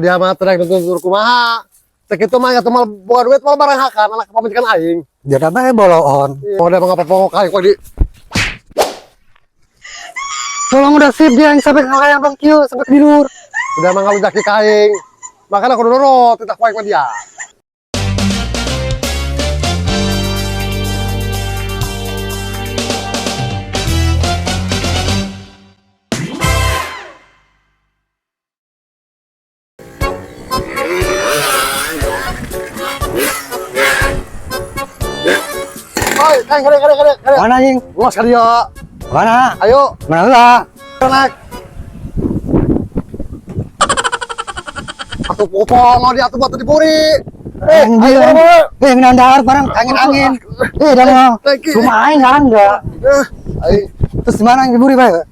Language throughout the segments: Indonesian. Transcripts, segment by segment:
Dia mah terek nutur kumaha. Cek itu mah ya tuh mal bukan duit mal barang hakan anak pamajikan aing. Dia namanya boloon. Oh dia mah ngapa-ngapa kayak kok di. Tolong udah sip dia yang sampai ngalayan bang Kyo sampai tidur. Udah mah ngalujaki ka aing. Makanya aku dorot tidak kuat sama dia. Oi, kade. Mana anjing? Los ka dia. Mana? Ayo, Mana lah? naik. Atuh popong dia atuh batu dipuri. Anjing. Nandar barang angin. Dah mau. Thank you. Cuma aing kan enggak. Aing Terus di mana yang diburi bae?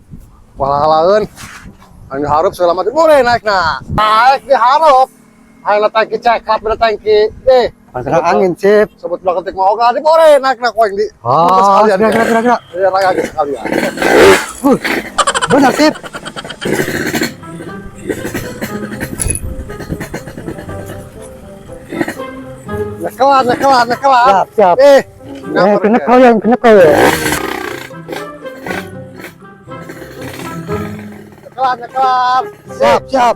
walalaeun. Aing hareup segala macam boleh naikna. Naik dihareup. Aing tangki ceklat bener tangki. Pasang angin sip. Sebut belakang tik mau oga di boleh naikna koeng di. Oh, kira. Ya lagi sekalian. Benar sip. Nekelan. Siap. Kena kau ya. Nekelan. Siap.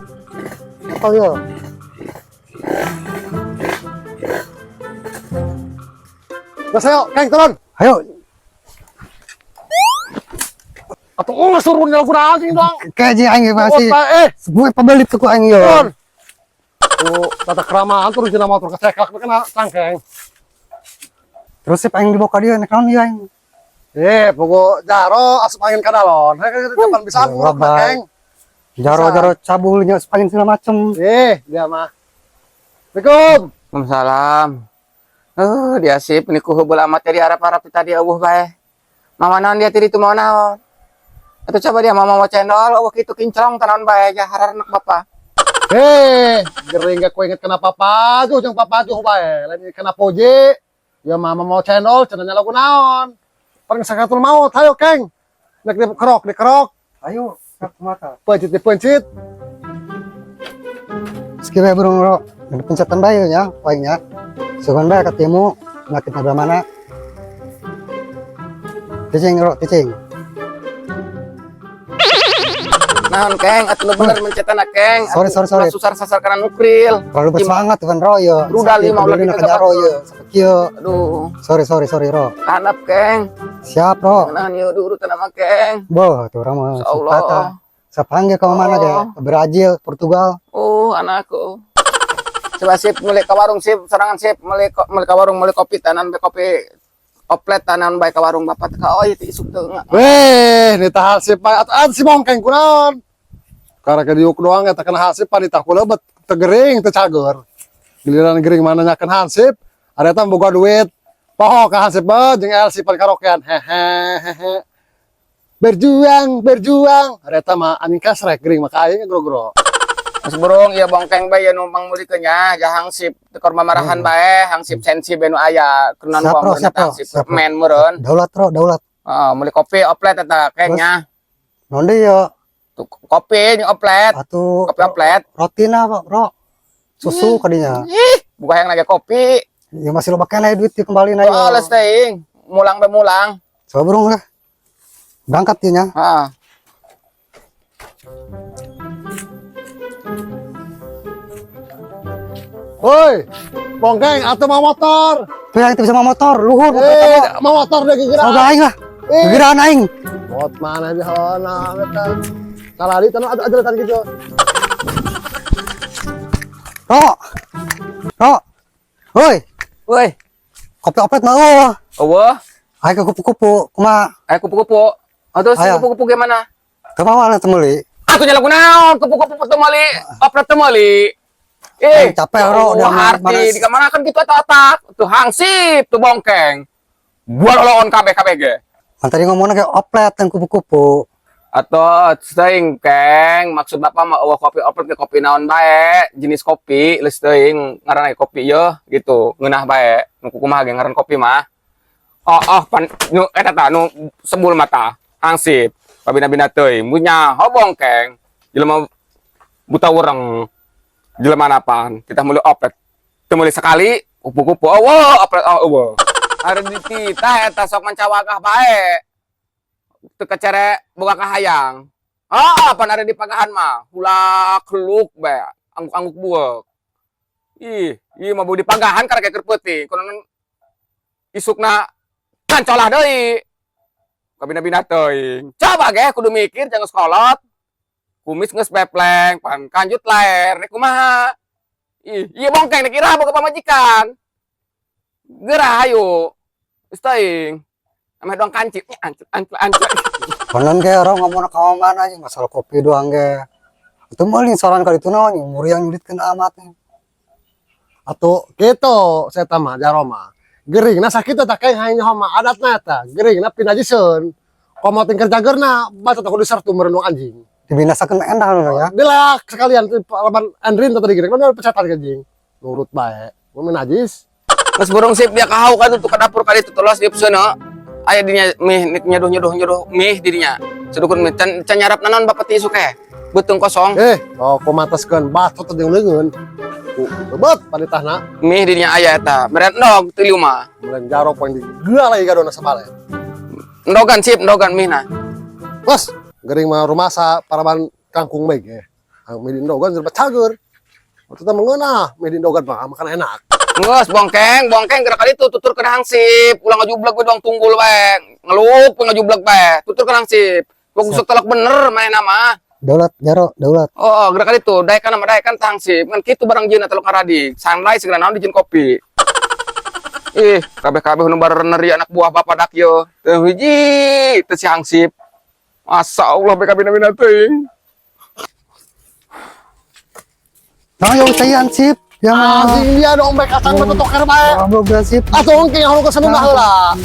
Kau ya. Mas ayo, Kang turun. Ayo. Atuh suruh nyala guna anjing dong. Kayak ji aing masih. Semua pembeli tuh aing yo. Turun. Tuh, tata keramaan turun jenah motor keceklak kena tangkeng. Terus sip aing dibawa ka dia nek naon ya aing. Pokok jaro asup angin kadalon. Kapan bisa nguruk Kang. Jaro cabulnya angin segala macem. Dia mah. Assalamualaikum. Waalaikumsalam. Dia sip niku heubeul amat tadi harap-harap tadi eueuh bae. Mama naon dia tadi tu mau naon? Atuh coba dia mama mau cendol eueuh kitu kinclong tanaon bae aja hararnak bapak. Gering gak ku inget kena papa aja jeung papa aja bae. Lain kena poje. Ya mama mau cendol cenanya lagu naon. Paling sakatul maut hayo Kang. Nek dikerok. Ayo, sak mata. Pencit. Sekira burung ro. Pencetan bae ya, paingnya. Sugan bae ketemu nakit ada mana. Ticing. Naon Keng, atuh nu bener mencetana Keng. Sorry. Susar sasar kana nukril. Kalau bersemangat kan ro ya. Rudal lima ulah kita kita ro ya. Kieu. Aduh, Sorry ro. kanap Keng. Siap ro. Naon ieu diurutan sama Keng. Boh, tuh orang mah. Allah. Sapanggil kau mana ge? Brazil, Portugal. Oh, anakku. Coba sip mulai ke warung sip, serangan sip mulai ke warung mulai kopi tanan be kopi oplet tanan bae ke warung bapak ka oh itu isuk teu. Ini tah hasip atuh si mongkeng kunaon. Karena ke diuk doang eta kena hasip panita kulebet teu gering teu cager. Giliran gering mana nyakeun hasip, ada eta boga duit. Poho ka hasip bae jeung elsipan karaokean. Hehehe. Berjuang. Ada eta mah anjing kasrek gering mah ka aing gro-gro. Mas burung ieu bongkeng bae numpang mulikeun nya jahang sip tekor mamarahan bae hang sip sensi benu aya kenan Siap. men meureun. Daulat. Heeh, meuli kopi oplet eta kengnya. Non deui ya. Tuh kopi jeung oplet. Atuh Kopi oplet. roti na ro. Susu kadinya. Buka yang lagi kopi. Ya masih lo bakal duit kembali na Oh, les teuing. Mulang be mulang. Coba burung lah. Berangkat dia nya. Heeh. Woi, mongkeng atuh mau motor. Tuh yang itu bisa mau motor, luhur. Mau motor deh kira. Soga aing lah. Geraan aing. Bot mana di hana eta. Kalali tanu ada gitu. Ro. Woi, Woi, kopi oplet mau. eueuh. Aing ke kupu-kupu, kumaha? Ayo kupu-kupu. Aduh, si Aya. kupu-kupu gimana? Teu mau lah temeli. Aku nyala kunaon, kupu-kupu temali, oplet temali. Aing capek, Ro, udah arti maras. di mana kan gitu otak. Tuh hangsip, tuh bongkeng. Gua loloon kabeh ge. Kan tadi ngomongnya kayak oplet dan kupu-kupu. Atau teuing keng, maksud Bapak mah eueuh kopi oplet ke kopi naon bae, jenis kopi, leus teuing ngaranna kopi yeuh gitu, ngeunah bae. Nu kumaha ge ngaran kopi mah. Pan nu eta tah nu sebul mata, hangsip. Pabina-bina teuing, munya hobong keng. Jelema buta urang Jelema apaan? Kita mulai opet. Kita mulai sekali, kupu-kupu, oh, opet, oh. Ada di tita, eta sok mancawagah bae. Teu kecere boga kahayang. Apa ada di pagahan mah? Hulak keluk bae, angguk-angguk buek. Ih mah di pagahan karena kayak peuting. Kunaon isukna kancolah deui. Kabina-bina teuing. Coba ge kudu mikir jangan sekolot. Kumis geus pepleng, pan kanjut laer, rek kumaha? Iya bongkeng nek ira boga pamajikan. Gerah ayo. Geus teuing. Ameh doang kancit, ancur. Konon ge orang ngomong ka mana aja masalah kopi doang ge. Itu meuling saran kali itu naon umur yang nyulitkeun amat. Atau gitu saya mah jaroma. Geringna sakit tak kayak hanya homa adatna eta. Geringna pinajiseun. Komo ting kerja gerna baca kudu sartu merenung anjing. Dibinasakeun endah ya. Bila sekalian laban Andrin tadi gini, kan pecatan anjing. Nurut bae. Mun najis. Geus burung sip dia kahau kan untuk ke dapur kali itu tulos di peseuna. Aya dinya mih nyeduh mih dirinya. Sedukun mih can nyarap naon bapak ti suke. Beuteung kosong. Komateskeun batot jeung leungeun. Bebet panitahna. Mih dirinya aya eta. Meren endog teu mah. Meren jarok poin di geula lagi gadona sabale. Endogan sip, endogan mihna. Bos, gering mah rumasa paraban kangkung bae ge. Mie indogan jeung cager. Waktu teh mengeunah mie indogan mah makan enak. Geus bongkeng gerak kali itu tutur ke hangsip, ulang ngajublek we doang tunggul bae. Ngelup ngajublek bae, tutur ke hangsip. Gua kusuk telak bener main nama. Daulat jaro, daulat. Oh, gerak kali itu, daekan sama daekan hangsip. Kan kitu barang jeuna teluk karadi. Sunrise segala naon dijieun kopi. Kabeh-kabeh nu bareneri anak buah bapak dak yo. Teu hiji teu si hangsip. Masyaallah beka-bina teuing. Nah, yo sayan sip. Ya mah. Anjing dia dong bae kacang mah toker bae. Goblok sip. Atuh engke halu kesana heula.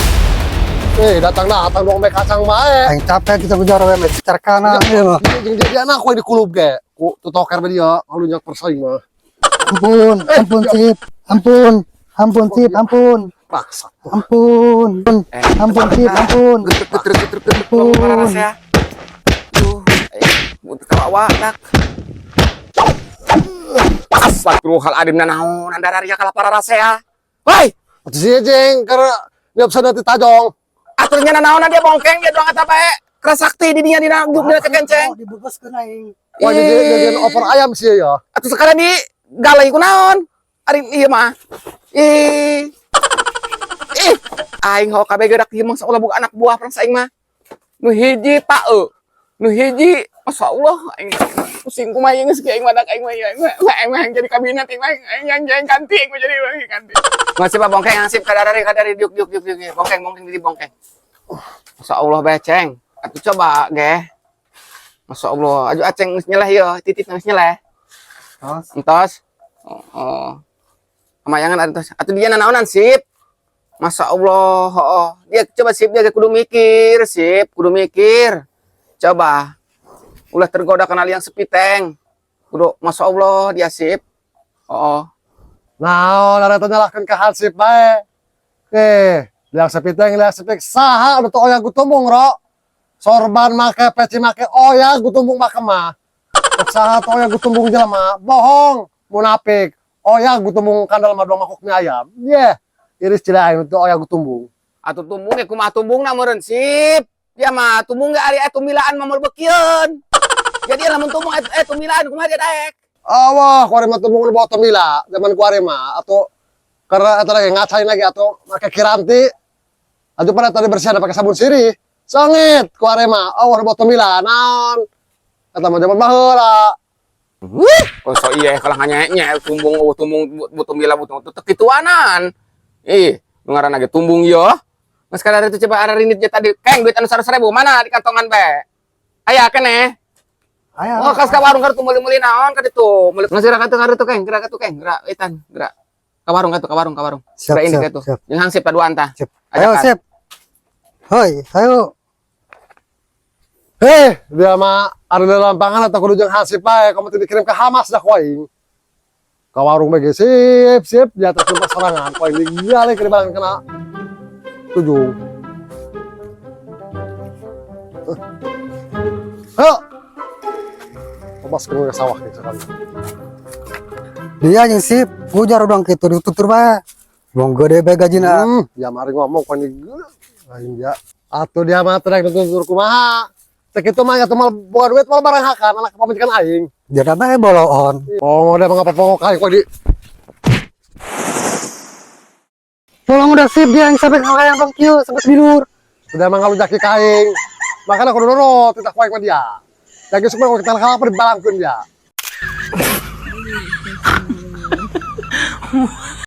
Datang dong bae kacang bae. Aing capek kita bujar we met cerkana ieu mah. Jeung dia anak ku di kulub ge. Ku toker bae dia halu nyak persaing mah. Ampun sip. Ampun sip, ampun. Paksa. Ampun sip, ampun. Ampun. Butuh kawawa dak. Astagfirullahaladzim nanaon andararia kalapara rasea. Woi, Atuh si jeng keur nyopsana ti tajong. aturnya nanaon dia bongkeng dia doang eta bae. Kerasakti di dinya dina juk dina kekenceng. Dibebaskeun aing. Wah jadi opor ayam sih ya. Atuh sekarang di galai kunaon? Ari ieu mah. Aing ho kabeh gerak ieu mah saeulah boga anak buah perang saing mah. Nu hiji paeu. Nu hiji masyaallah aing pusing kumaha ieu geus aing madak aing mah jadi kabinet aing yang ganti aing mah jadi ganti. Masih Pak bongkeng ansip kadari diuk bongkeng di bongkeng. Masyaallah beceng. Atuh coba ge. Masyaallah aju aceng geus nyeleh ieu titit geus nyeleh. Entos. Oh. Kamayangan atuh dia nanaonan sip. Masyaallah, heuh. Dia coba sip dia kudu mikir, sip, kudu mikir. Coba. Ulah tergoda kenal yang sepiteng. Kudu masyaallah dia sip. Oh. Nah, nareta nyalahkeun ka hansip bae. Liang sepiteng saha anu teu oyah gutumbung ro. Sorban make peci make oyah gutumbung make mah. Saha teu oyah gutumbung jelema, bohong, munafik. Oyah gutumbung kandal mah doang makuk mie ayam. Iris cilain teu oyah gutumbung. Atuh tumbung ge kumaha tumbungna meureun sip. Dia mah tumbung ge ari tumilaan mah meureun beukieun. Jadi lamun tumbung tumilaan kumaha dia daek. Wah, kuari mah tumbung bawa tomila, zaman kuari mah atau karena eta lagi ngacain lagi atau make kiranti. Atuh pada tadi bersihan pakai sabun sirih. Sangit kuari mah, bawa tomila naon. Eta mah zaman baheula. Oh so iya kalau hanya tumbung tomila butuh teu kituanan. Nu ngaranna ge tumbung yo. Mas kadar itu coba ada rinit je tadi. Keng duit anu 100.000 mana di kantongan be? Aya keneh. Oh, kas ka warung kartu meuli-meuli naon ka ditu. Meuli ngasih kartu keng, gerak etan, gerak. Ka warung. Gerak ini ka tu. Jeung hangsip paduan tah. Ayo, sip. Hoi, ayo. Dia mah ada dalam pangan atau kudu jeung hansip bae, kamu teu dikirim ke Hamas dah kuaing. Ka warung bege sip, di atas tempat sorangan, kuaing dia le kiriman kena tujuh. Ayo. Bos ke sawah gitu sekali. Dia yang sip, ujar dong gitu ditutur bae. Wong gede bae gajina. Ya mari ngomong kan lain dia. Atuh dia mah teh nutur kumaha. Sekitu mah atuh mal boga duit mal barang hakan anak pamajikan aing. Dia bae boloon. Oh, udah mangapa pokok kali kok di. Tolong udah sip dia yang sampai yang bang kieu sampai tidur. Sudah mangga jaki kaing. Makanya kudu nurut tidak kuat sama dia. Jadi semua kita kalah per balangkeun dia.